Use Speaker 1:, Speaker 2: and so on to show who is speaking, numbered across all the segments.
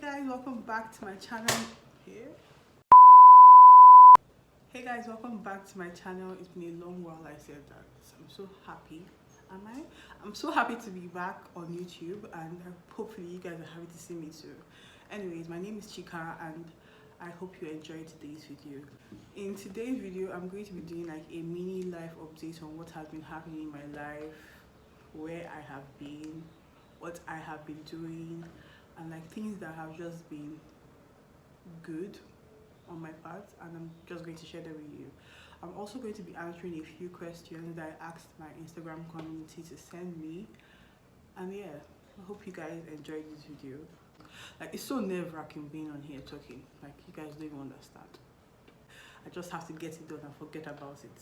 Speaker 1: guys, welcome back to my channel. Here. Hey guys, welcome back to my channel. It's been a long while I said that. So I'm so happy. I'm so happy to be back on YouTube, and hopefully you guys are happy to see me too. Anyways, my name is Chika and I hope you enjoyed today's video. In today's video, I'm going to be doing like a mini life update on what has been happening in my life, where I have been, what I have been doing, and like things that have just been good on my part, and I'm just going to share them with you. I'm also going to be answering a few questions that I asked my Instagram community to send me, and yeah, I hope you guys enjoyed this video. Like, it's so nerve-wracking being on here talking, like you guys don't even understand. I just have to get it done and forget about it.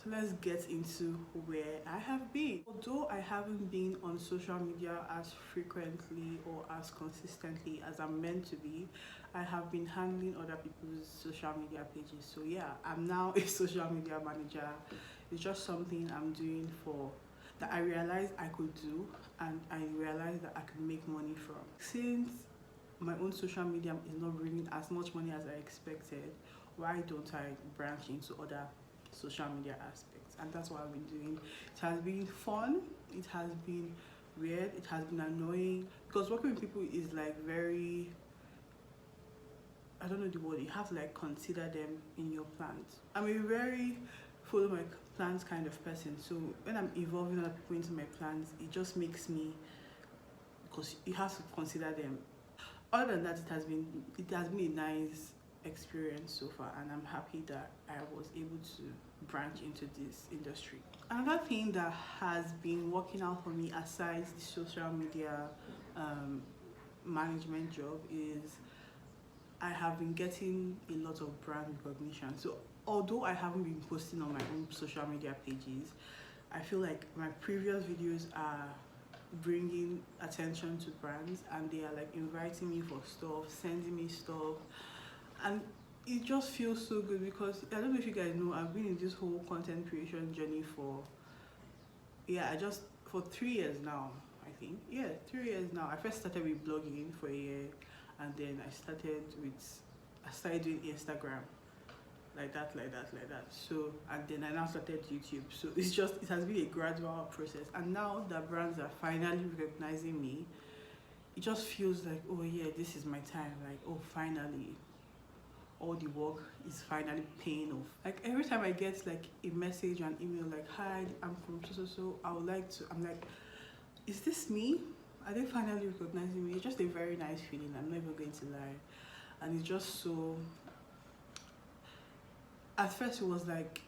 Speaker 1: So let's get into where I have been. Although I haven't been on social media as frequently or as consistently as I'm meant to be, I have been handling other people's social media pages. So yeah, I'm now a social media manager. It's just something I'm doing that I realized I could do, and I realized that I could make money from. Since my own social media is not bringing as much money as I expected, why don't I branch into other social media aspects? And that's what I've been doing. It has been fun, it has been weird, it has been annoying, because working with people is like very, I don't know the word, you have to like consider them in your plans. I'm a very follow my plans kind of person, so when I'm involving other people into my plans, it just makes me, because you have to consider them. Other than that, it has been a nice experience so far, and I'm happy that I was able to branch into this industry. Another thing that has been working out for me aside the social media management job is I have been getting a lot of brand recognition. So although I haven't been posting on my own social media pages, I feel like my previous videos are bringing attention to brands, and they are like inviting me for stuff, sending me stuff, and it just feels so good, because I don't know if you guys know, I've been in this whole content creation journey for 3 years now. I think 3 years now. I first started with blogging for a year, and then I started doing Instagram, like that. So, and then I now started YouTube. So it has been a gradual process, and now that brands are finally recognizing me, it just feels like, oh yeah, this is my time. Like, oh, finally all the work is finally paying off. Like, every time I get like a message or an email like, hi, I'm from so I'm like, is this me? Are they finally recognizing me? It's just a very nice feeling, I'm never going to lie. And it's just so, at first it was like,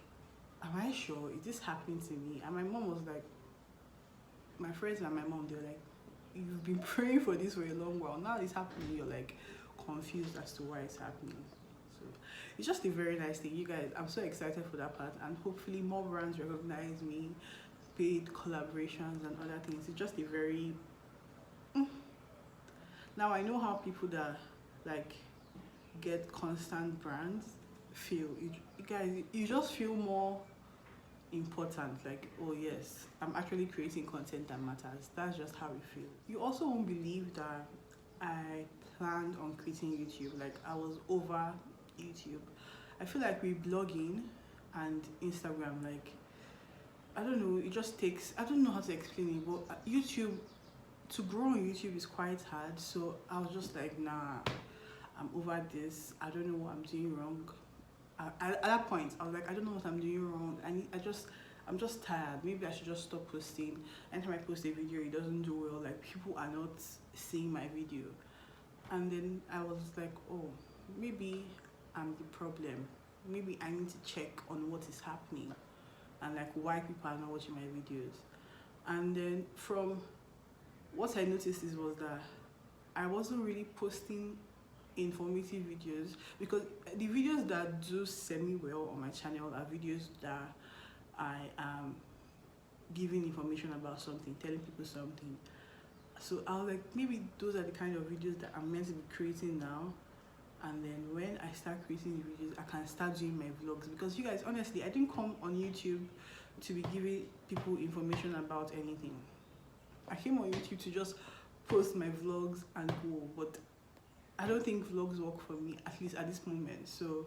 Speaker 1: am I sure? Is this happening to me? And my mom was like, my friends and my mom, they were like, you've been praying for this for a long while, now it's happening, you're like confused as to why it's happening. So it's just a very nice thing, you guys. I'm so excited for that part, and hopefully more brands recognize me, paid collaborations and other things. It's just a very now I know how people that like get constant brands feel. You guys, you just feel more important, like, oh yes, I'm actually creating content that matters. That's just how we feel. You also won't believe that I planned on quitting YouTube. Like, I was over YouTube. I feel like with blogging and Instagram, like, I don't know, it just takes, I don't know how to explain it, but YouTube, to grow on YouTube is quite hard. So I was just like, nah, I'm over this. I don't know what I'm doing wrong. At that point, I was like, I don't know what I'm doing wrong. I'm just tired. Maybe I should just stop posting. Anytime I post a video, it doesn't do well. Like, people are not seeing my video. And then I was like, oh, maybe I'm the problem. Maybe I need to check on what is happening and like why people are not watching my videos. And then from what I noticed was that I wasn't really posting informative videos, because the videos that do semi well on my channel are videos that I am giving information about something, telling people something. So I was like, maybe those are the kind of videos that I'm meant to be creating now, and then when I start creating the videos, I can start doing my vlogs. Because you guys, honestly, I didn't come on YouTube to be giving people information about anything. I came on YouTube to just post my vlogs and go, but I don't think vlogs work for me, at least at this moment. So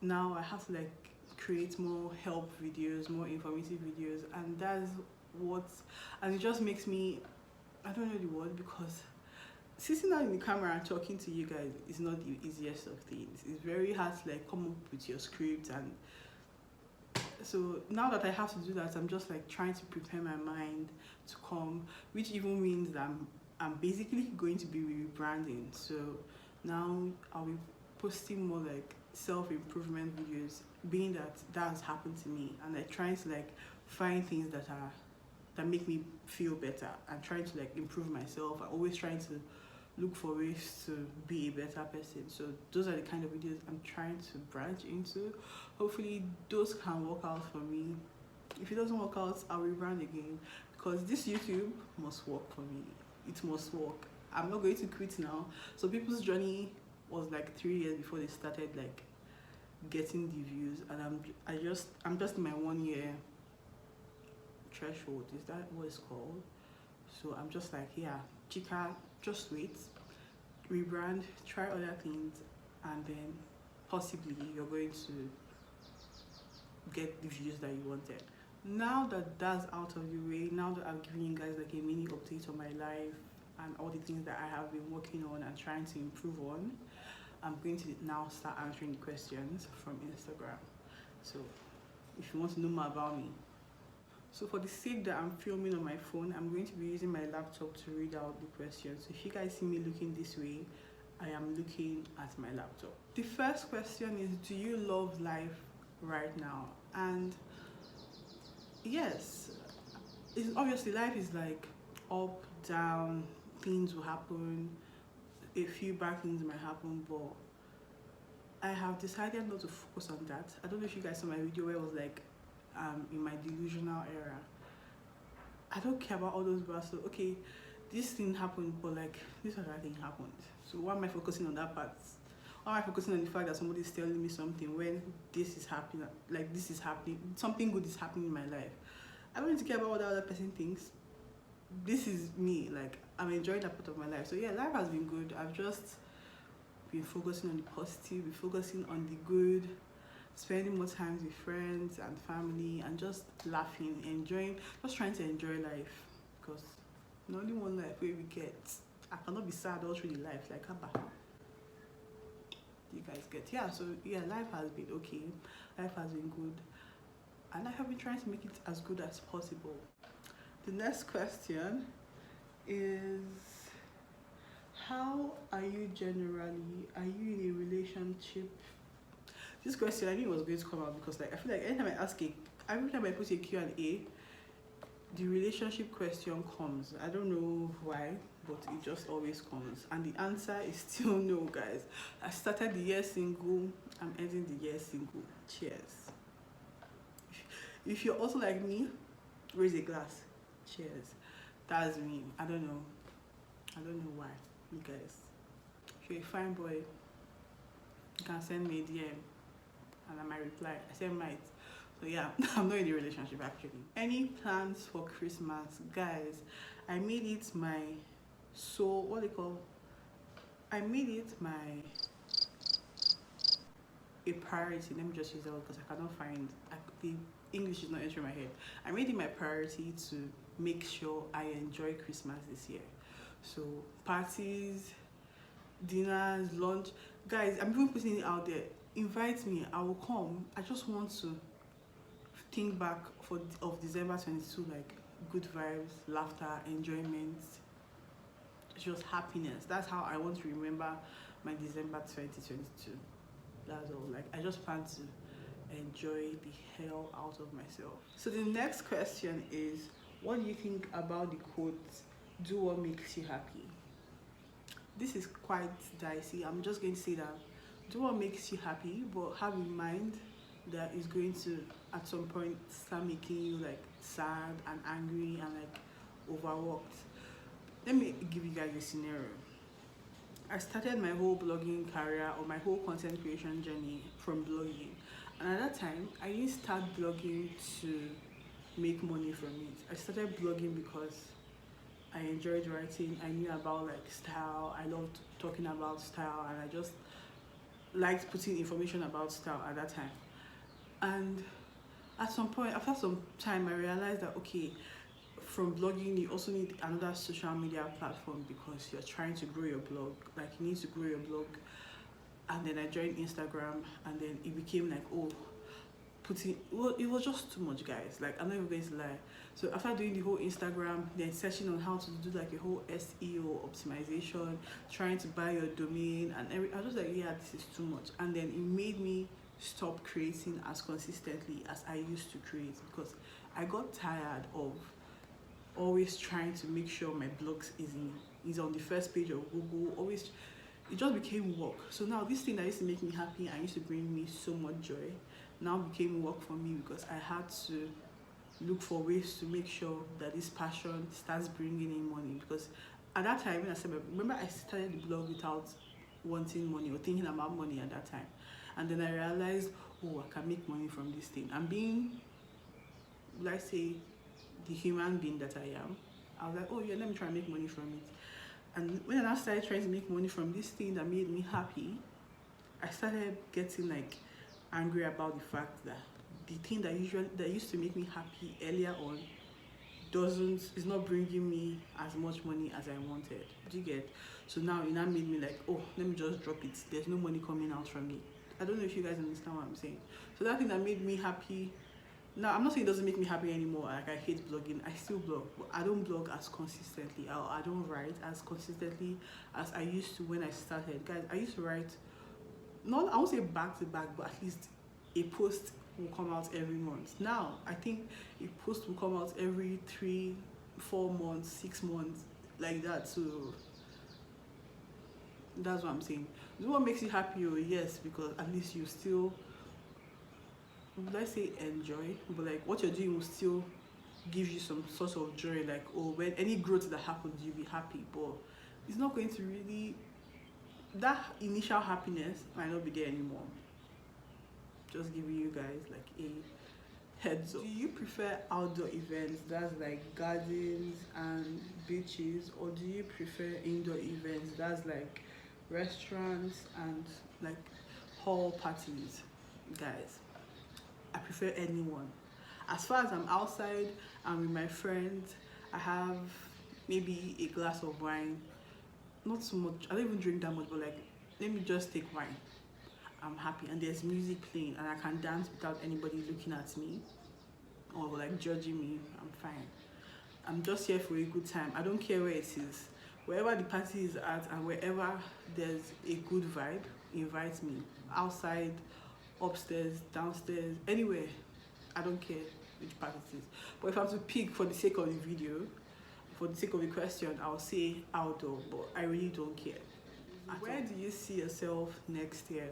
Speaker 1: now I have to like create more help videos, more informative videos, and that's what, and it just makes me, I don't know the word, because sitting down in the camera and talking to you guys is not the easiest of things. It's very hard to like come up with your script, and so now that I have to do that, I'm just like trying to prepare my mind to come, which even means that I'm basically going to be rebranding. So now I'll be posting more like self-improvement videos, being that has happened to me, and like trying to like find things that make me feel better, and trying to like improve myself. I'm always trying to look for ways to be a better person. So those are the kind of videos I'm trying to branch into. Hopefully those can work out for me. If it doesn't work out, I'll rebrand again, because this YouTube must work for me. It must work. I'm not going to quit now. So people's journey was like 3 years before they started like getting the views, and I'm just in my 1 year threshold. Is that what it's called? So I'm just like, yeah, chica, just wait, rebrand, try other things, and then possibly you're going to get the views that you wanted. Now that that's out of the way, now that I've given you guys like a mini update on my life and all the things that I have been working on and trying to improve on, I'm going to now start answering the questions from Instagram. So if you want to know more about me. So for the sake that I'm filming on my phone, I'm going to be using my laptop to read out the questions. So if you guys see me looking this way, I am looking at my laptop. The first question is, do you love life right now? And yes, it's obviously life is like up, down, things will happen, a few bad things might happen, but I have decided not to focus on that. I don't know if you guys saw my video where it was like in my delusional era. I don't care about all those bad stuff. Okay, this thing happened, but like this other thing happened. So why am I focusing on that part? Why am I focusing on the fact that somebody's telling me something when this is happening, like this is happening, something good is happening in my life? I don't need to care about what the other person thinks. This is me, like I'm enjoying that part of my life. So yeah, life has been good. I've just been focusing on the positive, been focusing on the good, spending more time with friends and family, and just laughing, enjoying, just trying to enjoy life, because not only one life where we get. I cannot be sad all through the life, like Abba. You guys get, yeah. So yeah, life has been okay, life has been good, and I have been trying to make it as good as possible. The next question is, how are you generally? Are you in a relationship? This question, I knew it was going to come out, because like I feel like anytime I ask every time I put a Q&A, the relationship question comes. I don't know why, but it just always comes, and the answer is still no, guys. I started the year single, I'm ending the year single. Cheers. If you're also like me, raise a glass. Cheers. That's me. I don't know why, you guys. If you're a fine boy, you can send me a DM and I might reply. I said might. So yeah, I'm not in a relationship actually. Any plans for Christmas? Guys, I made it my I made it a priority. Let me just use that word because I cannot find the English is not entering my head. I made it my priority to make sure I enjoy Christmas this year. So parties, dinners, lunch. Guys, I'm even putting it out there. Invite me, I will come. I just want to think back of December 22, like good vibes, laughter, enjoyment, just happiness. That's how I want to remember my December 2022. That's all. Like I just plan to enjoy the hell out of myself. So the next question is, what do you think about the quote, do what makes you happy? This is quite dicey. I'm just going to say that do what makes you happy, but have in mind that it's going to at some point start making you like sad and angry and like overworked. Let me give you guys a scenario. I started my whole blogging career, or my whole content creation journey, from blogging, and at that time I didn't start blogging to make money from it. I started blogging because I enjoyed writing. I knew about like style. I loved talking about style, and I just liked putting information about style at that time. And at some point, after some time, I realized that okay, from blogging, you also need another social media platform because you're trying to grow your blog. Like you need to grow your blog. And then I joined Instagram, and then it became like, oh, putting, well, it was just too much, guys. Like I'm not even going to lie. So after doing the whole Instagram, then searching on how to do like a whole SEO optimization, trying to buy your domain and I was just like, yeah, this is too much. And then it made me stop creating as consistently as I used to create because I got tired of always trying to make sure my blogs is on the first page of Google. Always, it just became work. So now this thing that used to make me happy and used to bring me so much joy now became work for me because I had to look for ways to make sure that this passion starts bringing in money. Because at that time, when I said, remember I started the blog without wanting money or thinking about money at that time, and then I realized, oh, I can make money from this thing. And being, let's say, the human being that I am, I was like, oh yeah, let me try and make money from it. And when I started trying to make money from this thing that made me happy, I started getting like angry about the fact that the thing that used to make me happy earlier on is not bringing me as much money as I wanted. Do you get? So now it now made me like, oh, let me just drop it. There's no money coming out from it. I don't know if you guys understand what I'm saying. So that thing that made me happy. Now I'm not saying it doesn't make me happy anymore. Like I hate blogging. I still blog, but I don't blog as consistently. I don't write as consistently as I used to when I started. Guys, I used to write, not I won't say back to back, but at least a post will come out every month. Now I think a post will come out every 3, 4 months, 6 months, like that. So that's what I'm saying. What makes you happy? Oh yes, because at least you still, let's say, enjoy, but like what you're doing will still give you some sort of joy. Like, oh, when any growth that happens, you'll be happy, but it's not going to really, that initial happiness might not be there anymore. Just giving you guys like a heads up. Do you prefer outdoor events, that's like gardens and beaches, or do you prefer indoor events, that's like restaurants and like hall parties? Guys, I prefer anyone. As far as I'm outside and with my friends, I have maybe a glass of wine, not so much, I don't even drink that much, but like let me just take wine, I'm happy, and there's music playing and I can dance without anybody looking at me or like judging me. I'm fine. I'm just here for a good time. I don't care where it is. Wherever the party is at and wherever there's a good vibe, invite me. Outside, upstairs, downstairs, anywhere. I don't care which part it is. But if I have to pick for the sake of the video, for the sake of the question, I'll say outdoor, but I really don't care. Where do you see yourself next year?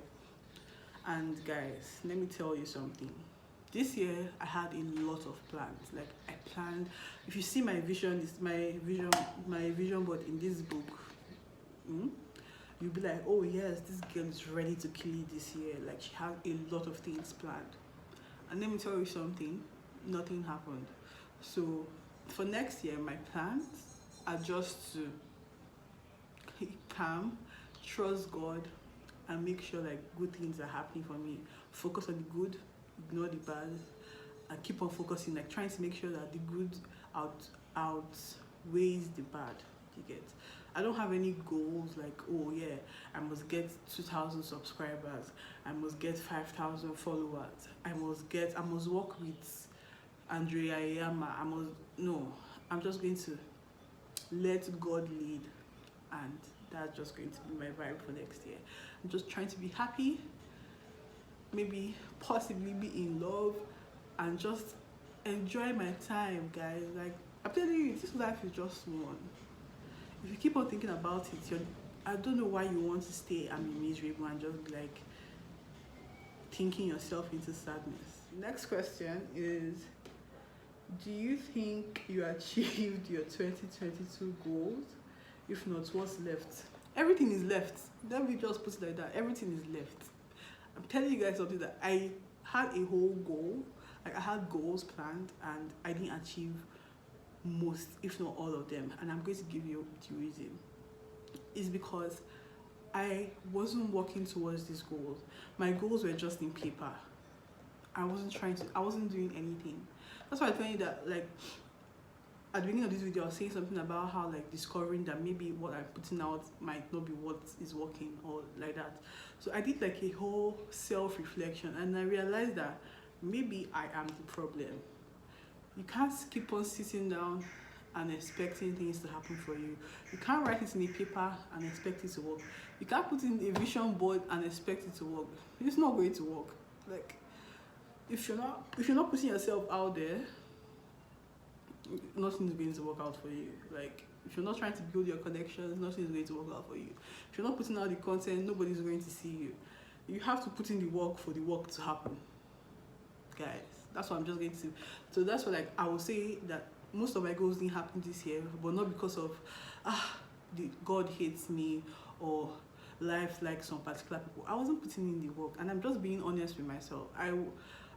Speaker 1: And guys, let me tell you something. This year I had a lot of plans. Like I planned, if you see my vision, this my vision board in this book, you'll be like, oh yes, this girl is ready to kill it this year. Like she has a lot of things planned. And let me tell you something, nothing happened. So for next year, my plans are just to keep calm, trust God, and make sure like good things are happening for me. Focus on the good, ignore the bad, and keep on focusing, like trying to make sure that the good outweighs the bad. You get? I don't have any goals like, oh yeah, I must get 2,000 subscribers, I must get 5,000 followers, I must work with Andrea Yama, no, I'm just going to let God lead, and that's just going to be my vibe for next year. I'm just trying to be happy, maybe possibly be in love, and just enjoy my time, guys. Like I'm telling you, this life is just one. If you keep on thinking about it, I don't know why you want to stay and be miserable and just be like thinking yourself into sadness. Next question is, do you think you achieved your 2022 goals? If not, what's left? Everything is left. Let me just put it like that. Everything is left. I'm telling you guys something that I had a whole goal. Like I had goals planned and I didn't achieve most, if not all of them, and I'm going to give you the reason. Is because I wasn't working towards these goals. My goals were just in paper. I wasn't doing anything. That's why I tell you that, like, at the beginning of this video, I was saying something about how, like, discovering that maybe what I'm putting out might not be what is working or like that. So I did like a whole self-reflection, and I realized that maybe I am the problem. You can't keep on sitting down and expecting things to happen for you. You can't write it in a paper and expect it to work. You can't put in a vision board and expect it to work. It's not going to work. Like, if you're not putting yourself out there, nothing is going to work out for you. Like, if you're not trying to build your connections, nothing is going to work out for you. If you're not putting out the content, nobody's going to see you. You have to put in the work for the work to happen, guys. That's what I'm just going to. So that's what, like, I will say that most of my goals didn't happen this year, but not because of God hates me or life like some particular people. I wasn't putting in the work, and I'm just being honest with myself.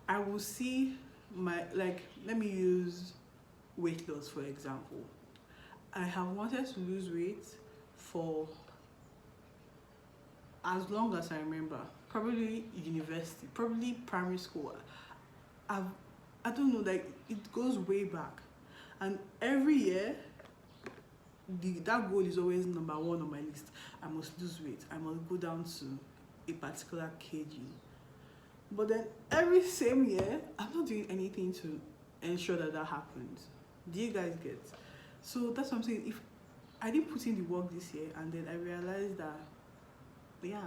Speaker 1: I will see my, like, let me use weight loss for example. I have wanted to lose weight for as long as I remember, probably university, probably primary school. I don't know, like, it goes way back, and every year that goal is always number one on my list. I must lose weight, I must go down to a particular kg. But then every same year, I'm not doing anything to ensure that happens. Do you guys get? So that's what I'm saying. If I didn't put in the work this year, and then I realized that, yeah,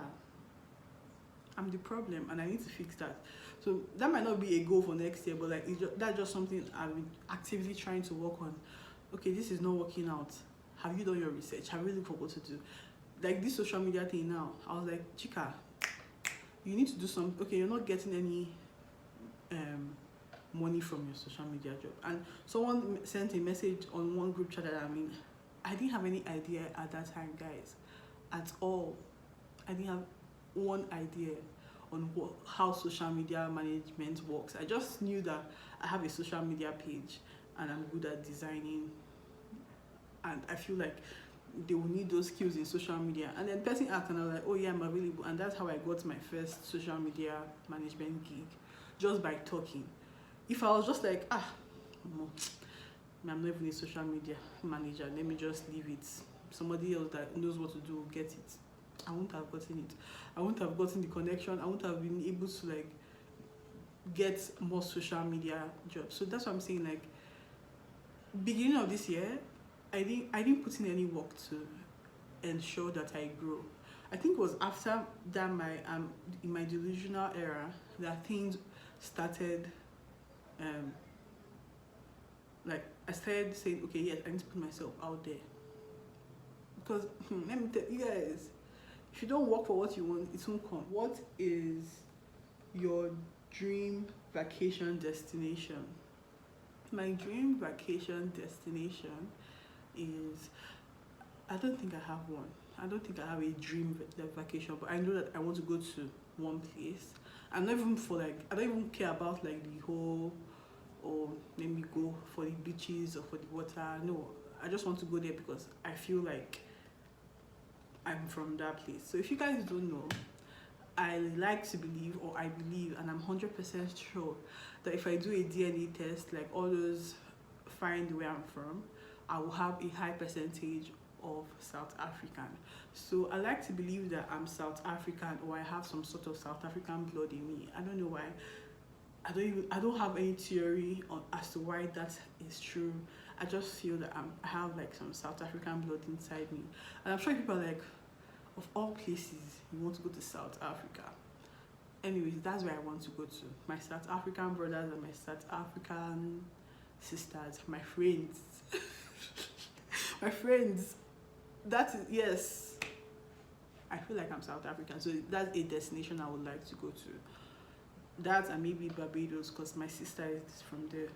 Speaker 1: I'm the problem and I need to fix that. So that might not be a goal for next year, but like, that's just something I've been actively trying to work on. Okay, this is not working out. Have you done your research? Have you looked for what to do? Like this social media thing now, I was like, Chica, you need to do some. Okay, you're not getting any money from your social media job. And someone sent a message on one group chat that I'm in. I didn't have any idea at that time, guys, at all. I didn't have one idea on how social media management works. I just knew that I have a social media page and I'm good at designing, and I feel like they will need those skills in social media. And then person asked, and I was like, oh yeah, I'm available. And that's how I got my first social media management gig, just by talking. If I was just like, no, I'm not even a social media manager, let me just leave it, somebody else that knows what to do will get it, I wouldn't have gotten it. I wouldn't have gotten the connection. I wouldn't have been able to, like, get more social media jobs. So that's what I'm saying. Like, beginning of this year, I didn't put in any work to ensure that I grow. I think it was after that in my delusional era that things started. Like, I started saying, okay, yes, I need to put myself out there. Because let me tell you guys, if you don't work for what you want, it won't come. What is your dream vacation destination? My dream vacation destination is, I don't think I have one. I don't think I have a dream vacation, but I know that I want to go to one place. I'm not even for, like, I don't even care about, like, the whole, or let me go for the beaches or for the water. No, I just want to go there because I feel like I'm from that place. So if you guys don't know, I like to believe, or I believe, and I'm 100% sure that if I do a DNA test, like all those find where I'm from, I will have a high percentage of South African. So I like to believe that I'm South African, or I have some sort of South African blood in me. I don't know why. I don't have any theory as to why that is true. I just feel that I have, like, some South African blood inside me. And I'm sure people are like, of all places, you want to go to South Africa. Anyways, that's where I want to go to. My South African brothers and my South African sisters, my friends. My friends. That is, yes. I feel like I'm South African. So that's a destination I would like to go to. That, and maybe Barbados, because my sister is from there.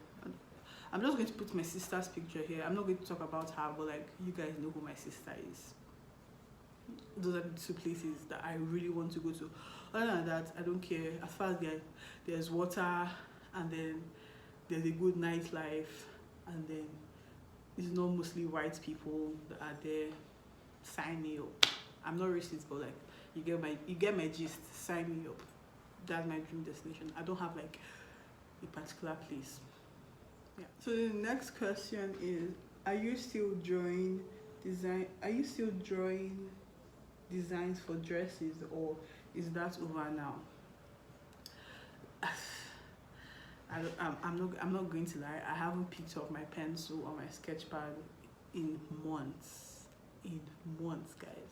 Speaker 1: I'm just going to put my sister's picture here. I'm not going to talk about her, but, like, you guys know who my sister is. Those are the two places that I really want to go to. Other than that, I don't care. As far as there's water, and then there's a good nightlife, and then it's not mostly white people that are there. Sign me up. I'm not racist, but like you get my gist. Sign me up. That's my dream destination. I don't have like a particular place. Yeah. So the next question is: Are you still drawing designs for dresses, or is that over now? I'm not going to lie. I haven't picked up my pencil or my sketch pad in months. Guys.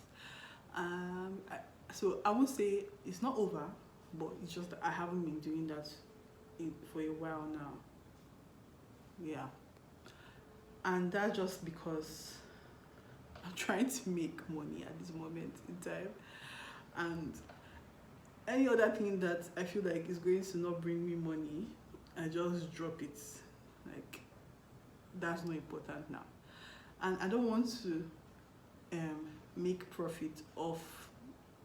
Speaker 1: So I won't say it's not over, but it's just that I haven't been doing that for a while now. Yeah, and that's just because I'm trying to make money at this moment in time, and any other thing that I feel like is going to not bring me money, I just drop it. Like, that's not important now, and I don't want to make profit off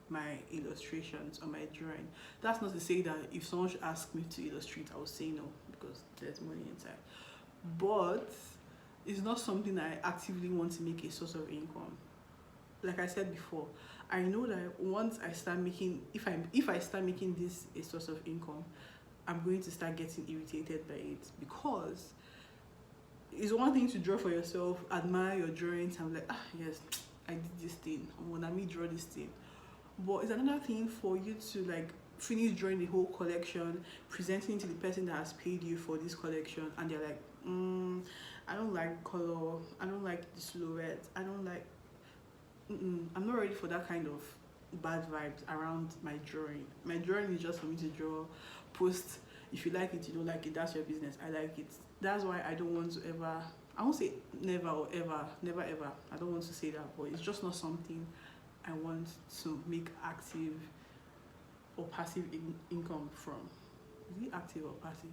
Speaker 1: my illustrations or my drawing. That's not to say that if someone should ask me to illustrate, I will say no, because there's money inside. But it's not something I actively want to make a source of income. Like I said before, I know that once I start making, if I start making this a source of income, I'm going to start getting irritated by it, because it's one thing to draw for yourself, admire your drawings, and like, yes, I did this thing, when I draw this thing. But it's another thing for you to like finish drawing the whole collection, presenting it to the person that has paid you for this collection, and they're like, I don't like color, I don't like the silhouette, I don't like, I'm not ready for that kind of bad vibes around my drawing. My drawing is just for me to draw, post. If you like it, you don't like it, that's your business. I like it. That's why I don't want to ever, I won't say never or ever, never ever, I don't want to say that, but it's just not something I want to make active or passive income from. Is it active or passive?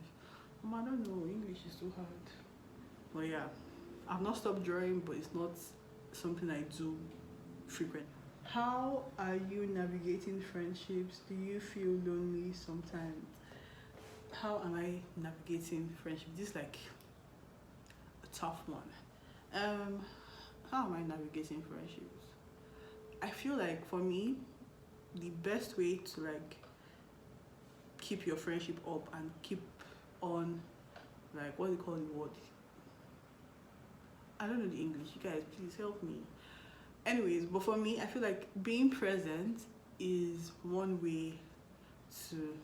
Speaker 1: I don't know, English is too hard. But yeah, I've not stopped drawing, but it's not something I do frequently. How are you navigating friendships? Do you feel lonely sometimes? How am I navigating friendship? This is like a tough one. How am I navigating friendships? I feel like for me, the best way to like keep your friendship up and keep on, like, what do you call the word? I don't know the English. You guys, please help me. Anyways, but for me, I feel like being present is one way to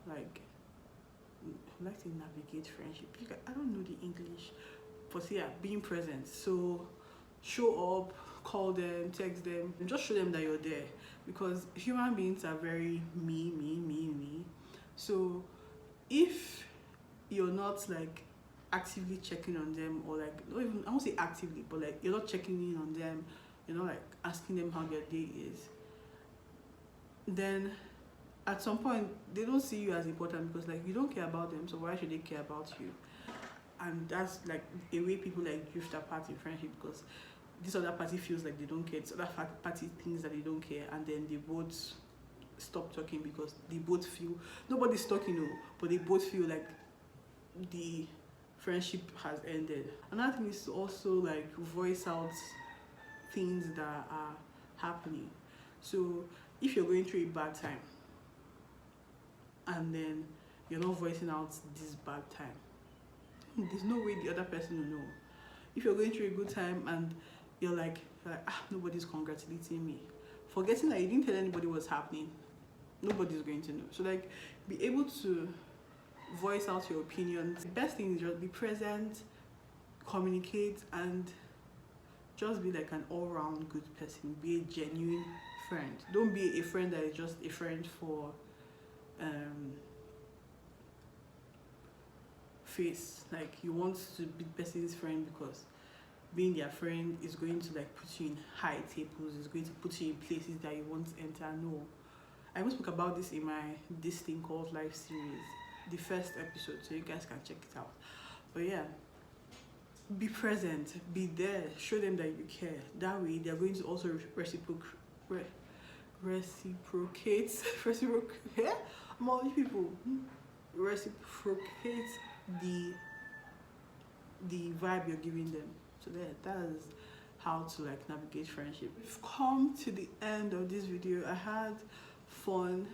Speaker 1: like to navigate friendship. I don't know the English, but yeah, being present. So show up, call them, text them, and just show them that you're there, because human beings are very me. So if you're not like actively checking on them, or like, not even, I won't say actively, but like you're not checking in on them, you're not like asking them how their day is, then at some point they don't see you as important, because like you don't care about them, so why should they care about you? And that's like a way people like drift apart in friendship, because this other party feels like they don't care, this other party thinks that they don't care, and then they both stop talking because they both feel, nobody's talking, but they both feel like the friendship has ended. Another thing is to also like voice out things that are happening. So if you're going through a bad time and then you're not voicing out this bad time, there's no way the other person will know. If you're going through a good time and you're like nobody's congratulating me, forgetting that you didn't tell anybody what's happening, nobody's going to know. So like, be able to voice out your opinions. The best thing is just be present, communicate, and just be like an all-round good person. Be a genuine friend. Don't be a friend that is just a friend for face. Like, you want to be the person's friend because being their friend is going to like put you in high tables, is going to put you in places that you want to enter. No, I even spoke about this in my this thing called life series, the first episode, so you guys can check it out. But yeah, be present, be there, show them that you care. That way they're going to also reciprocate yeah? More people reciprocate the vibe you're giving them. So that is how to like navigate friendship. We've come to the end of this video. I had fun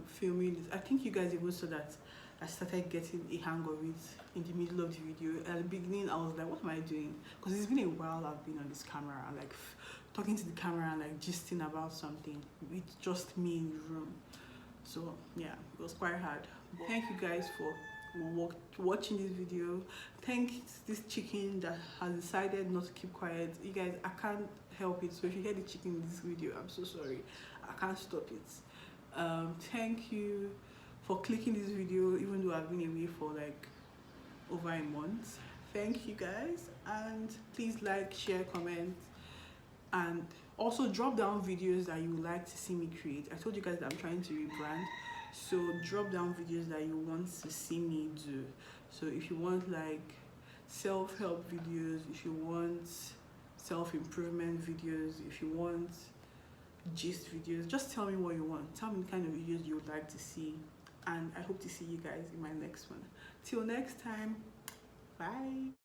Speaker 1: filming this. I think you guys even saw that I started getting a hang of it in the middle of the video. At the beginning I was like, what am I doing? Because it's been a while I've been on this camera, like talking to the camera and like gisting about something with just me in the room. So yeah, it was quite hard. But thank you guys for watching this video. Thanks this chicken that has decided not to keep quiet. You guys, I can't help it, so if you hear the chicken in this video, I'm so sorry. I can't stop it. Thank you for clicking this video even though I've been away for like over a month. Thank you guys, and please like, share, comment, and also drop down videos that you would like to see me create. I told you guys that I'm trying to rebrand, so drop down videos that you want to see me do. So if you want like self-help videos, if you want self-improvement videos, if you want gist videos, just tell me what you want. Tell me the kind of videos you would like to see, and I hope to see you guys in my next one. Till next time, bye.